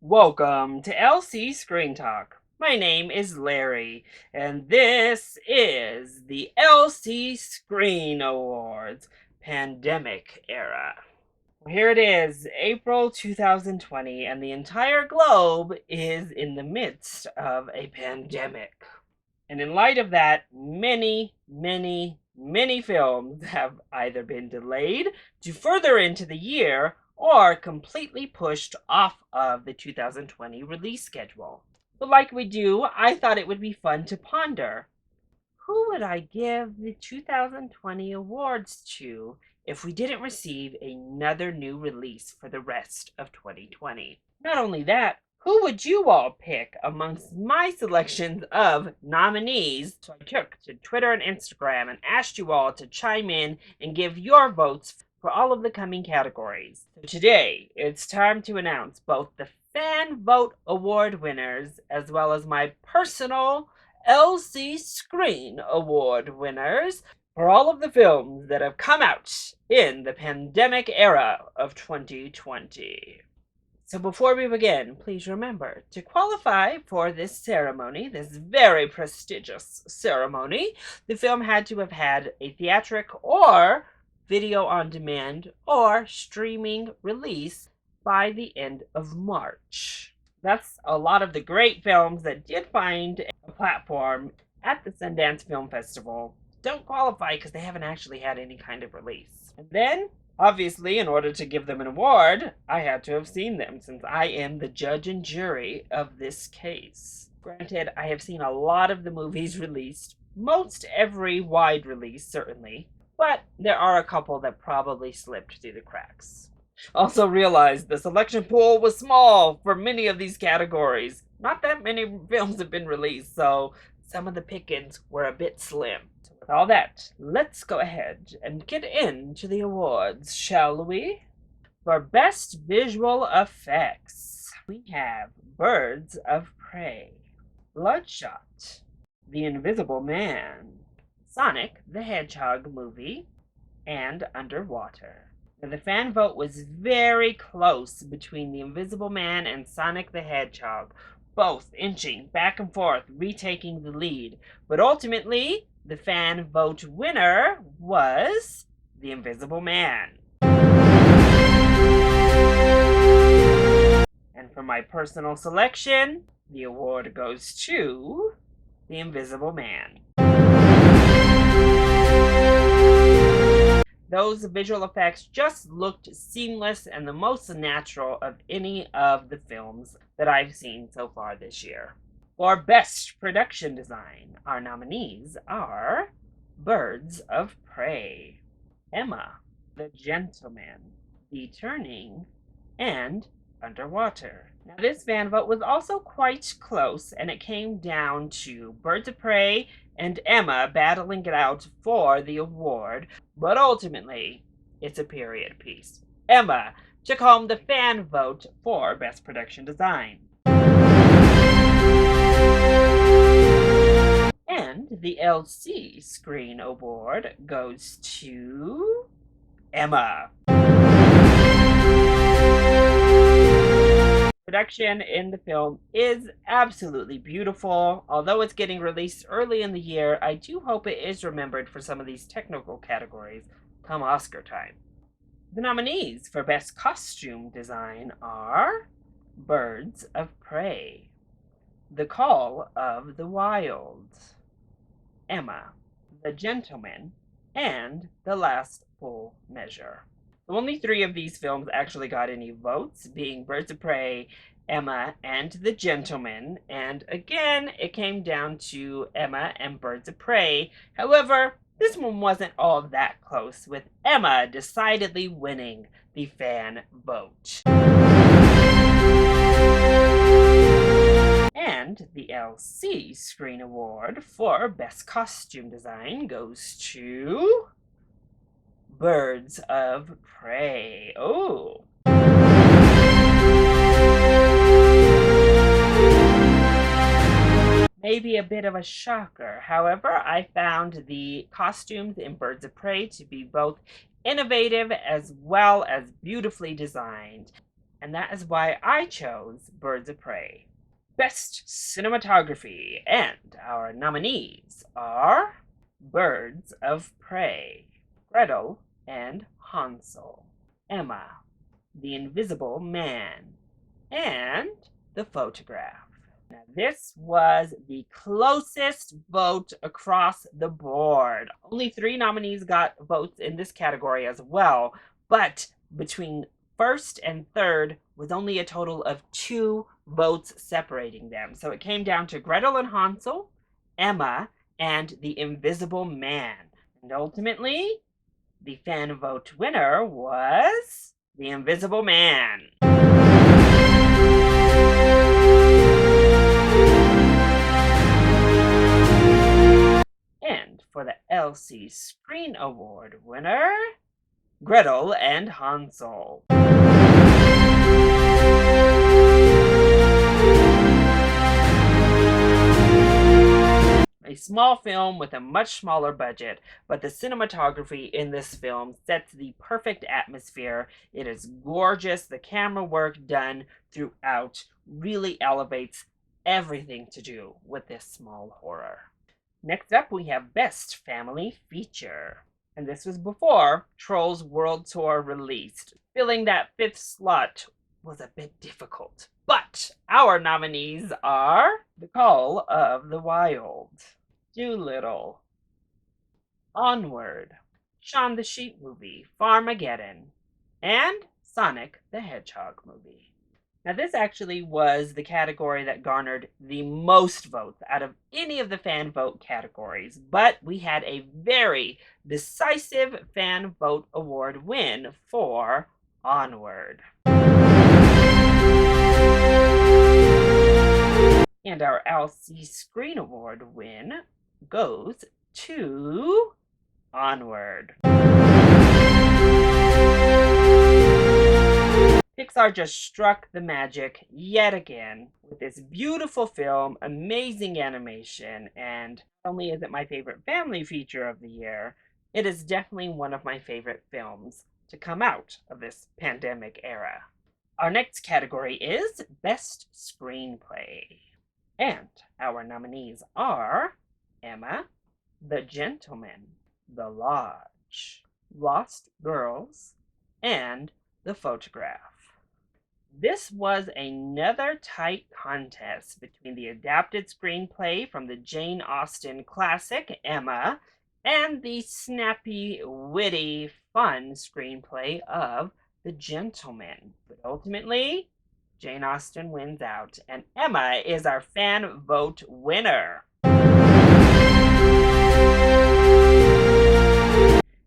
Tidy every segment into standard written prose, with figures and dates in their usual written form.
Welcome to LC Screen Talk. My name is Larry, and this is the LC Screen Awards Pandemic Era. Here it is, April 2020, and the entire globe is in the midst of a pandemic. And in light of that, many films have either been delayed to further into the year or completely pushed off of the 2020 release schedule. But like we do, I thought it would be fun to ponder. Who would I give the 2020 awards to if we didn't receive another new release for the rest of 2020? Not only that, who would you all pick amongst my selections of nominees? So I took to Twitter and Instagram and asked you all to chime in and give your votes for all of the coming categories. So today, it's time to announce both the fan vote award winners as well as my personal LC Screen Award winners for all of the films that have come out in the pandemic era of 2020. So before we begin, please remember to qualify for this ceremony, this very prestigious ceremony, the film had to have had a theatric or video on demand or streaming release by the end of March. That's a lot of the great films that did find a platform at the Sundance Film Festival don't qualify because they haven't actually had any kind of release. And then, obviously, in order to give them an award, I had to have seen them since I am the judge and jury of this case. Granted, I have seen a lot of the movies released, most every wide release, certainly, but there are a couple that probably slipped through the cracks. Also realized the selection pool was small for many of these categories. Not that many films have been released, so some of the pickings were a bit slim. So with all that, let's go ahead and get into the awards, shall we? For Best Visual Effects, we have Birds of Prey, Bloodshot, The Invisible Man, Sonic the Hedgehog movie, and Underwater. Now, the fan vote was very close between The Invisible Man and Sonic the Hedgehog, both inching back and forth, retaking the lead. But ultimately, the fan vote winner was The Invisible Man. And for my personal selection, the award goes to The Invisible Man. Those visual effects just looked seamless and the most natural of any of the films that I've seen so far this year. For Best Production Design, our nominees are Birds of Prey, Emma, The Gentleman, The Turning, and Underwater. Now, this fan vote was also quite close, and it came down to Birds of Prey and Emma battling it out for the award, but ultimately, it's a period piece. Emma took home the fan vote for Best Production Design. And the LC Screen Award goes to Emma. Production in the film is absolutely beautiful. Although it's getting released early in the year, I do hope it is remembered for some of these technical categories come Oscar time. The nominees for Best Costume Design are Birds of Prey, The Call of the Wild, Emma, The Gentleman, and The Last Full Measure. Only 3 of these films actually got any votes, being Birds of Prey, Emma, and The Gentleman. And again, it came down to Emma and Birds of Prey. However, this one wasn't all that close, with Emma decidedly winning the fan vote. And the LC Screen Award for Best Costume Design goes to Birds of Prey. Oh. Maybe a bit of a shocker. However, I found the costumes in Birds of Prey to be both innovative as well as beautifully designed. and that is why I chose Birds of Prey. Best Cinematography, and our nominees are Birds of Prey, Gretel and Hansel, Emma, The Invisible Man, and The Photograph. Now, this was the closest vote across the board. Only 3 nominees got votes in this category as well, but between first and third was only a total of 2 votes separating them. So it came down to Gretel and Hansel, Emma, and The Invisible Man. And ultimately, the fan vote winner was The Invisible Man. And for the LC Screen Award winner, Gretel and Hansel. A small film with a much smaller budget, but the cinematography in this film sets the perfect atmosphere. It is gorgeous. The camera work done throughout really elevates everything to do with this small horror. Next up, we have Best Family Feature. And this was before Trolls World Tour released. Filling that 5th slot was a bit difficult. But our nominees are The Call of the Wild, Doolittle, Onward, Shaun the Sheep movie, Farmageddon, and Sonic the Hedgehog movie. Now, this actually was the category that garnered the most votes out of any of the fan vote categories, but we had a very decisive fan vote award win for Onward. And our LC Screen Award win goes to Onward. Pixar just struck the magic yet again with this beautiful film, amazing animation, and not only is it my favorite family feature of the year, it is definitely one of my favorite films to come out of this pandemic era. Our next category is Best Screenplay. And our nominees are Emma, The Gentleman, The Lodge, Lost Girls, and The Photograph. This was another tight contest between the adapted screenplay from the Jane Austen classic, Emma, and the snappy, witty, fun screenplay of The Gentleman. But ultimately, Jane Austen wins out, and Emma is our fan vote winner.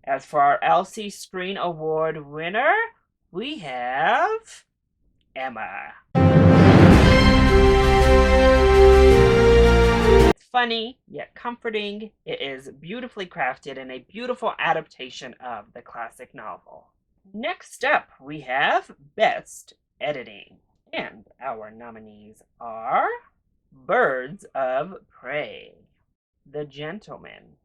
As for our LC Screen Award winner, we have Emma. It's funny, yet comforting. It is beautifully crafted and a beautiful adaptation of the classic novel. Next up, we have Best Editing. And our nominees are Birds of Prey, The Gentleman,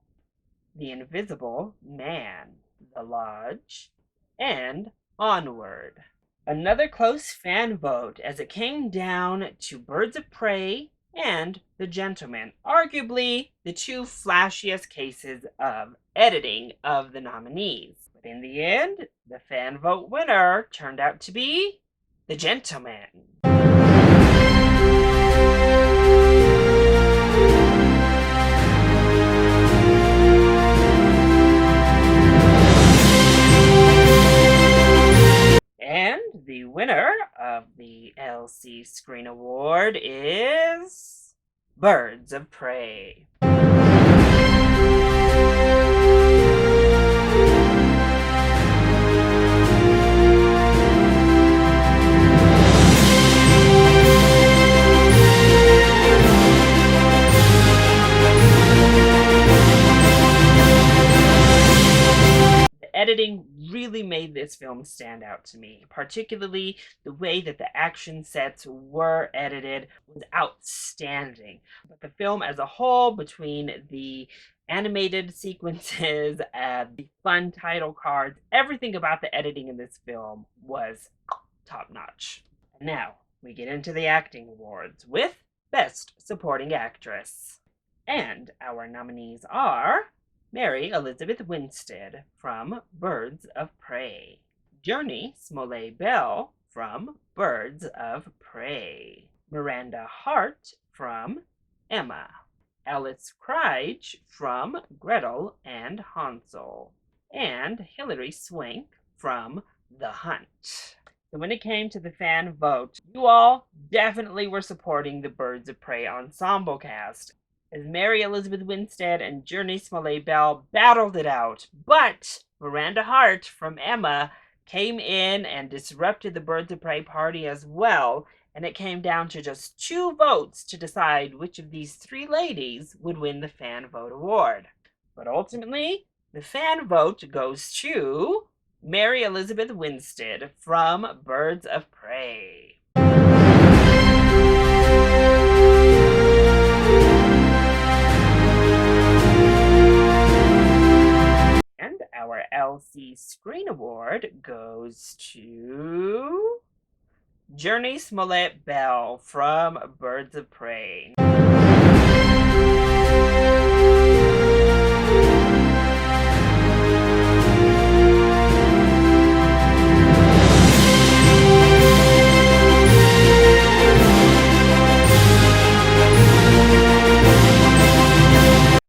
The Invisible Man, The Lodge, and Onward. Another close fan vote as it came down to Birds of Prey and The Gentleman, arguably the 2 flashiest cases of editing of the nominees. But in the end, the fan vote winner turned out to be The Gentleman. And the winner of the LC Screen Award is Birds of Prey. Editing really made this film stand out to me, particularly the way that the action sets were edited was outstanding. But the film as a whole, between the animated sequences, the fun title cards, everything about the editing in this film was top-notch. And now we get into the acting awards with Best Supporting Actress. And our nominees are Mary Elizabeth Winstead from Birds of Prey, Journey Smollett-Bell from Birds of Prey, Miranda Hart from Emma, Alice Krige from Gretel and Hansel, and Hilary Swank from The Hunt. So when it came to the fan vote, you all definitely were supporting the Birds of Prey ensemble cast, as Mary Elizabeth Winstead and Journey Smollett-Bell battled it out, but Miranda Hart from Emma came in and disrupted the Birds of Prey party as well, and it came down to just 2 votes to decide which of these 3 ladies would win the fan vote award. But ultimately, the fan vote goes to Mary Elizabeth Winstead from Birds of Prey. And our LC Screen Award goes to Journey Smollett-Bell from Birds of Prey.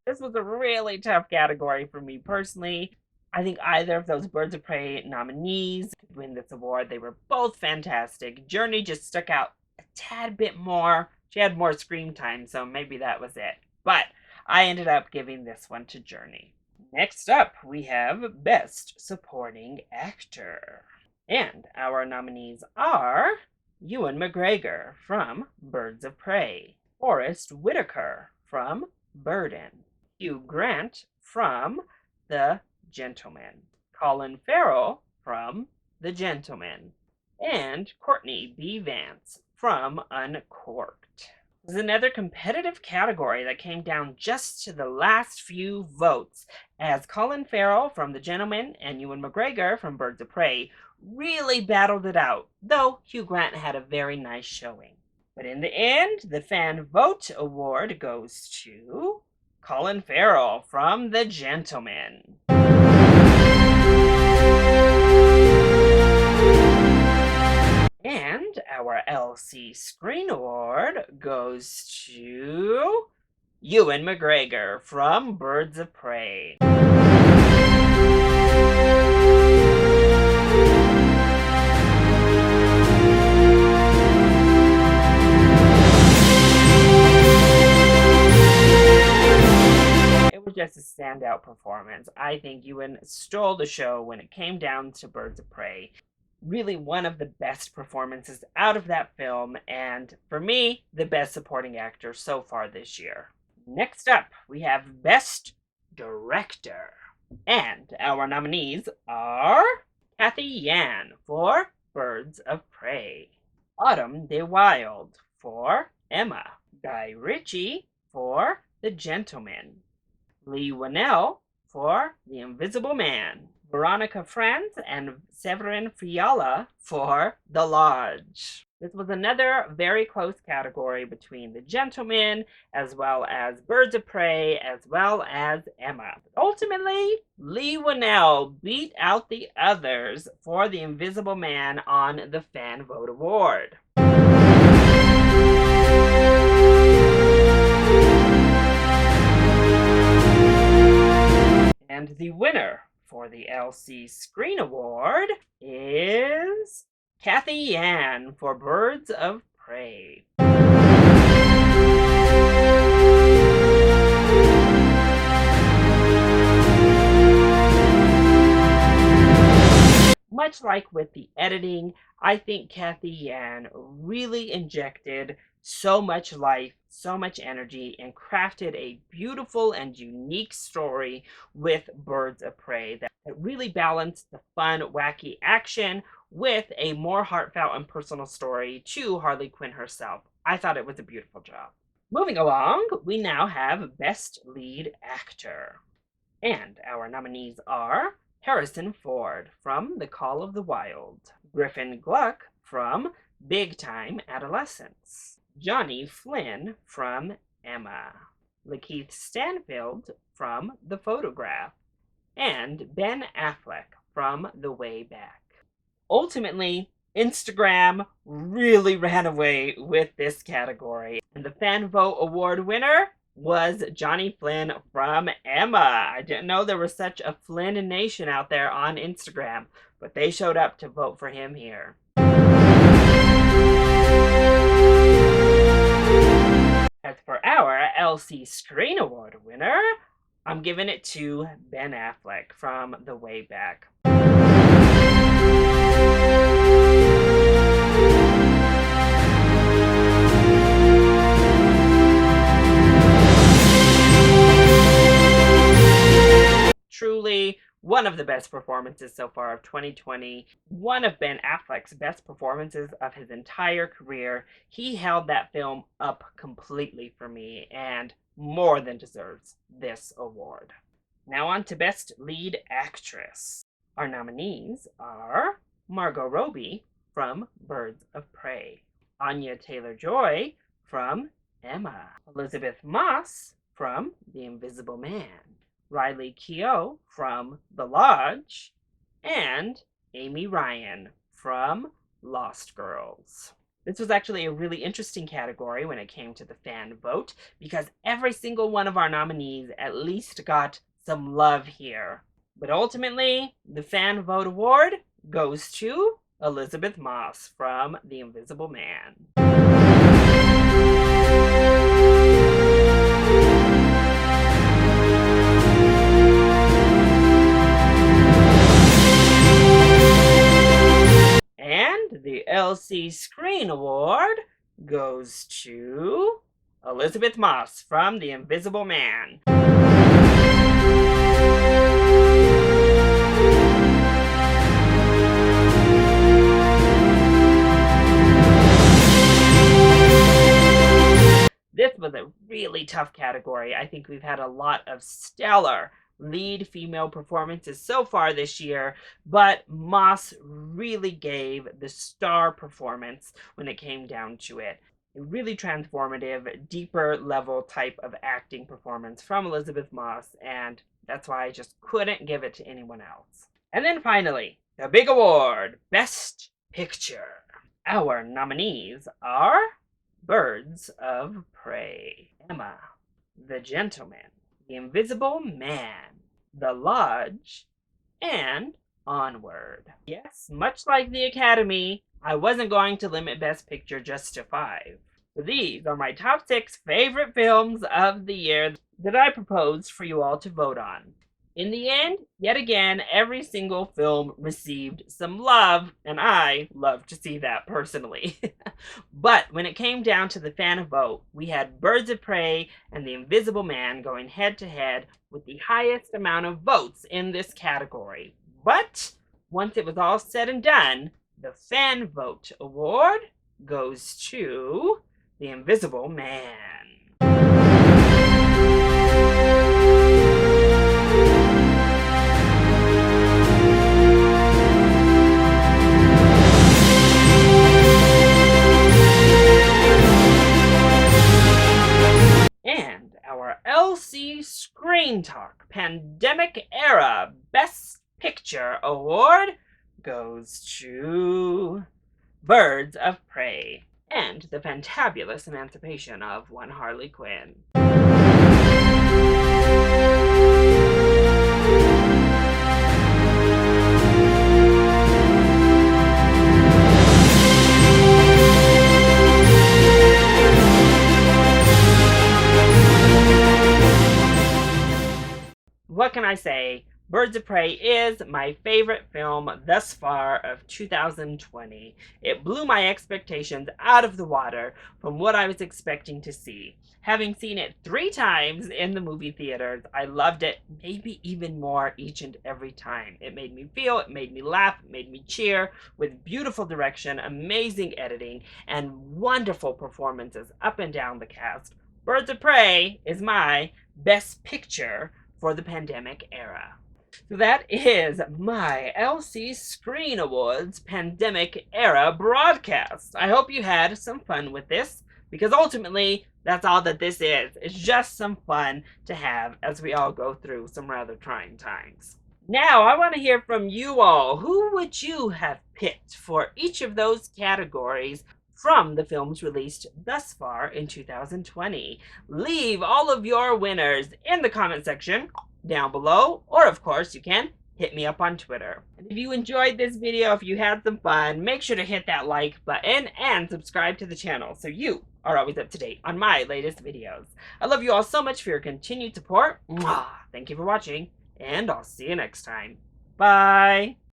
This was a really tough category for me personally. I think either of those Birds of Prey nominees could win this award. They were both fantastic. Journey just stuck out a tad bit more. She had more screen time, so maybe that was it. But I ended up giving this one to Journey. Next up, we have Best Supporting Actor. And our nominees are Ewan McGregor from Birds of Prey, Forrest Whitaker from Burden, Hugh Grant from The Gentleman, Colin Farrell from The Gentleman, and Courtney B. Vance from Uncorked. This is another competitive category that came down just to the last few votes, as Colin Farrell from The Gentleman and Ewan McGregor from Birds of Prey really battled it out, though Hugh Grant had a very nice showing. But in the end, the fan vote award goes to Colin Farrell from The Gentleman. And our LC Screen Award goes to Ewan McGregor from Birds of Prey. Just a standout performance. I think Ewan stole the show when it came down to Birds of Prey. Really one of the best performances out of that film, and for me, the best supporting actor so far this year. Next up, we have Best Director. And our nominees are Cathy Yan for Birds of Prey, Autumn de Wilde for Emma, Guy Ritchie for The Gentleman, Lee Winnell for The Invisible Man, Veronica Franz and Severin Fiala for The Lodge. This was another very close category between The Gentleman, as well as Birds of Prey, as well as Emma. Ultimately, Lee Winnell beat out the others for The Invisible Man on the Fan Vote Award. And the winner for the LC Screen Award is Cathy Yan for Birds of Prey. Much like with the editing, I think Cathy Yan really injected so much life, so much energy, and crafted a beautiful and unique story with Birds of Prey that really balanced the fun, wacky action with a more heartfelt and personal story to Harley Quinn herself. I thought it was a beautiful job. Moving along, we now have Best Lead Actor. And our nominees are Harrison Ford from The Call of the Wild, Griffin Gluck from Big Time Adolescence, Johnny Flynn from Emma, Lakeith Stanfield from The Photograph, and Ben Affleck from The Way Back. Ultimately, Instagram really ran away with this category, and the Fan Vote Award winner was Johnny Flynn from Emma. I didn't know there was such a Flynn nation out there on Instagram, but they showed up to vote for him here. As for our LC Screen Award winner, I'm giving it to Ben Affleck from The Way Back. Truly one of the best performances so far of 2020. One of Ben Affleck's best performances of his entire career. He held that film up completely for me and more than deserves this award. Now on to Best Lead Actress. Our nominees are Margot Robbie from Birds of Prey, Anya Taylor-Joy from Emma, Elizabeth Moss from The Invisible Man, Riley Keough from The Lodge, and Amy Ryan from Lost Girls. This was actually a really interesting category when it came to the fan vote, because every single one of our nominees at least got some love here. But ultimately, the fan vote award goes to Elizabeth Moss from The Invisible Man. And the LC Screen Award goes to Elizabeth Moss from The Invisible Man. This was a really tough category. I think we've had a lot of stellar lead female performances so far this year, but Moss really gave the star performance when it came down to it. A really transformative, deeper level type of acting performance from Elizabeth Moss, and that's why I just couldn't give it to anyone else. And then finally, the big award, Best Picture. Our nominees are Birds of Prey, Emma, The Gentleman, The Invisible Man, The Lodge, and Onward. Yes, much like the Academy, I wasn't going to limit Best Picture just to 5. So these are my top 6 favorite films of the year that I proposed for you all to vote on. In the end, yet again, every single film received some love, and I love to see that personally. But when it came down to the fan vote, we had Birds of Prey and The Invisible Man going head to head with the highest amount of votes in this category. But once it was all said and done, the fan vote award goes to The Invisible Man. And our LC Screen Talk Pandemic Era Best Picture Award goes to Birds of Prey and the Fantabulous Emancipation of One Harley Quinn. What can I say? Birds of Prey is my favorite film thus far of 2020. It blew my expectations out of the water from what I was expecting to see. Having seen it 3 times in the movie theaters, I loved it maybe even more each and every time. It made me feel, it made me laugh, it made me cheer, with beautiful direction, amazing editing, and wonderful performances up and down the cast. Birds of Prey is my best picture for the pandemic era. So that is my LC Screen Awards Pandemic Era broadcast. I hope you had some fun with this, because ultimately, that's all that this is. It's just some fun to have as we all go through some rather trying times. Now, I want to hear from you all. Who would you have picked for each of those categories from the films released thus far in 2020? Leave all of your winners in the comment section down below, or of course you can hit me up on Twitter. And if you enjoyed this video, if you had some fun, make sure to hit that like button and subscribe to the channel so you are always up to date on my latest videos. I love you all so much for your continued support. Mwah! Thank you for watching, and I'll see you next time. Bye!